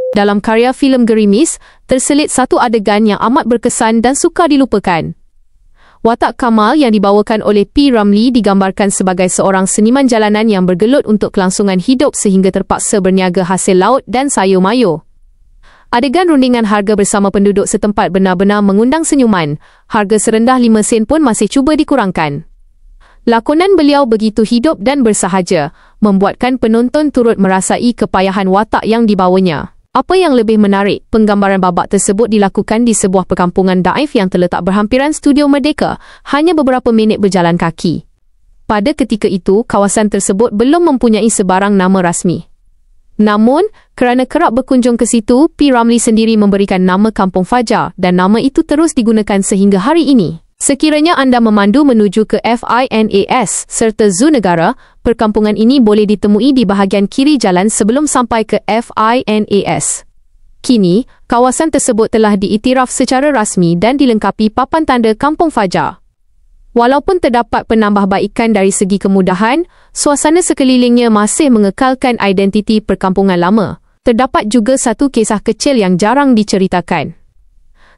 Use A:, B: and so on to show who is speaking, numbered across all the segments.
A: Dalam karya filem Gerimis, terselit satu adegan yang amat berkesan dan sukar dilupakan. Watak Kamal yang dibawakan oleh P. Ramlee digambarkan sebagai seorang seniman jalanan yang bergelut untuk kelangsungan hidup sehingga terpaksa berniaga hasil laut dan sayur mayur. Adegan rundingan harga bersama penduduk setempat benar-benar mengundang senyuman. Harga serendah 5 sen pun masih cuba dikurangkan. Lakonan beliau begitu hidup dan bersahaja, membuatkan penonton turut merasai kepayahan watak yang dibawanya. Apa yang lebih menarik, penggambaran babak tersebut dilakukan di sebuah perkampungan daif yang terletak berhampiran Studio Merdeka, hanya beberapa minit berjalan kaki. Pada ketika itu, kawasan tersebut belum mempunyai sebarang nama rasmi. Namun, kerana kerap berkunjung ke situ, P. Ramlee sendiri memberikan nama Kampung Fajar dan nama itu terus digunakan sehingga hari ini. Sekiranya anda memandu menuju ke FINAS serta Zoo Negara, perkampungan ini boleh ditemui di bahagian kiri jalan sebelum sampai ke FINAS. Kini, kawasan tersebut telah diiktiraf secara rasmi dan dilengkapi papan tanda Kampung Fajar. Walaupun terdapat penambahbaikan dari segi kemudahan, suasana sekelilingnya masih mengekalkan identiti perkampungan lama. Terdapat juga satu kisah kecil yang jarang diceritakan.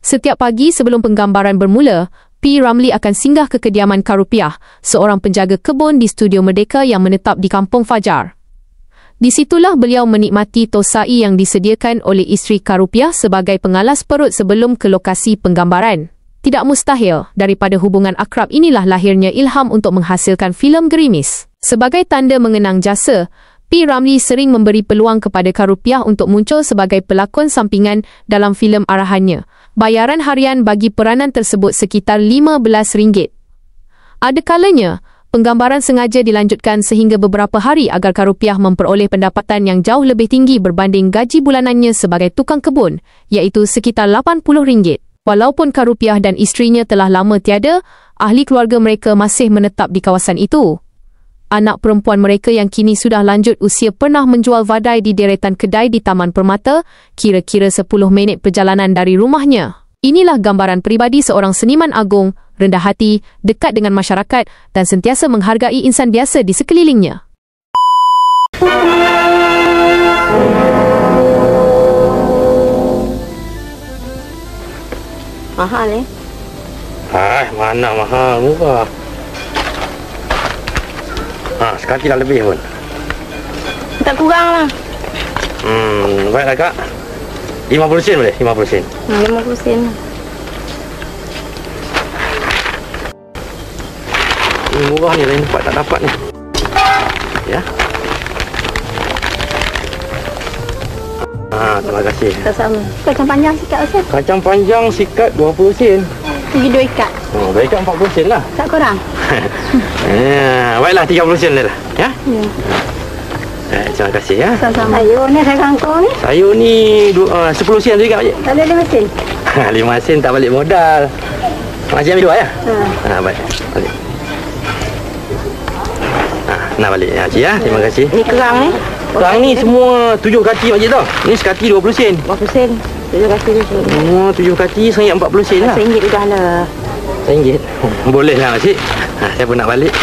A: Setiap pagi sebelum penggambaran bermula, P. Ramlee akan singgah ke kediaman Karupiah, seorang penjaga kebun di Studio Merdeka yang menetap di Kampung Fajar. Di situlah beliau menikmati tosai yang disediakan oleh isteri Karupiah sebagai pengalas perut sebelum ke lokasi penggambaran. Tidak mustahil, daripada hubungan akrab inilah lahirnya ilham untuk menghasilkan filem Gerimis. Sebagai tanda mengenang jasa, P. Ramlee sering memberi peluang kepada Karupiah untuk muncul sebagai pelakon sampingan dalam filem arahannya. Bayaran harian bagi peranan tersebut sekitar RM15. Ada kalanya, penggambaran sengaja dilanjutkan sehingga beberapa hari agar Karupiah memperoleh pendapatan yang jauh lebih tinggi berbanding gaji bulanannya sebagai tukang kebun, iaitu sekitar RM80. Walaupun Karupiah dan isterinya telah lama tiada, ahli keluarga mereka masih menetap di kawasan itu. Anak perempuan mereka yang kini sudah lanjut usia pernah menjual vadai di deretan kedai di Taman Permata, kira-kira 10 minit perjalanan dari rumahnya. Inilah gambaran peribadi seorang seniman agung, rendah hati, dekat dengan masyarakat dan sentiasa menghargai insan biasa di sekelilingnya.
B: Mahal
C: Mana mahal, murah. Sekali dah lebih pun.
B: Tak kurang lah.
C: Baiklah kak. 50 sen boleh? 50 sen.
B: 50 sen lah.
C: Ini murah ni, lain tempat tak dapat ni. Ya. Terima kasih.
B: Sama. Kacang panjang sikat Ustaz.
C: Kacang panjang sikat 20 sen.
B: Pergi 2 ikat.
C: Dua ikat 40 sen lah.
B: Tak kurang.
C: Baiklah 30 sen lah. Ya?
B: Ya.
C: Terima kasih ya.
B: Sama-sama. Sayur ni saya kangkung ni.
C: Sayur ni 10 sen juga Pakcik.
B: Tak ada 5 sen.
C: 5 sen tak balik modal. Makcik ambil 2 ya? Baik. Balik. Nak balik Pakcik ya. Terima kasih.
B: Ni kerang ni.
C: Kerang ni semua 7 kati Pakcik tau. Ni sekati 20 sen.
B: 20 sen. 7 kati tu.
C: Semua 7 kati RM40 sen lah.
B: RM1 dah lah.
C: RM1. Boleh lah Pakcik. Saya pun nak balik.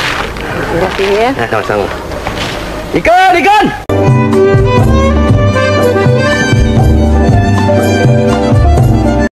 B: Terima kasih ya.
C: Sama-sama. Ikan!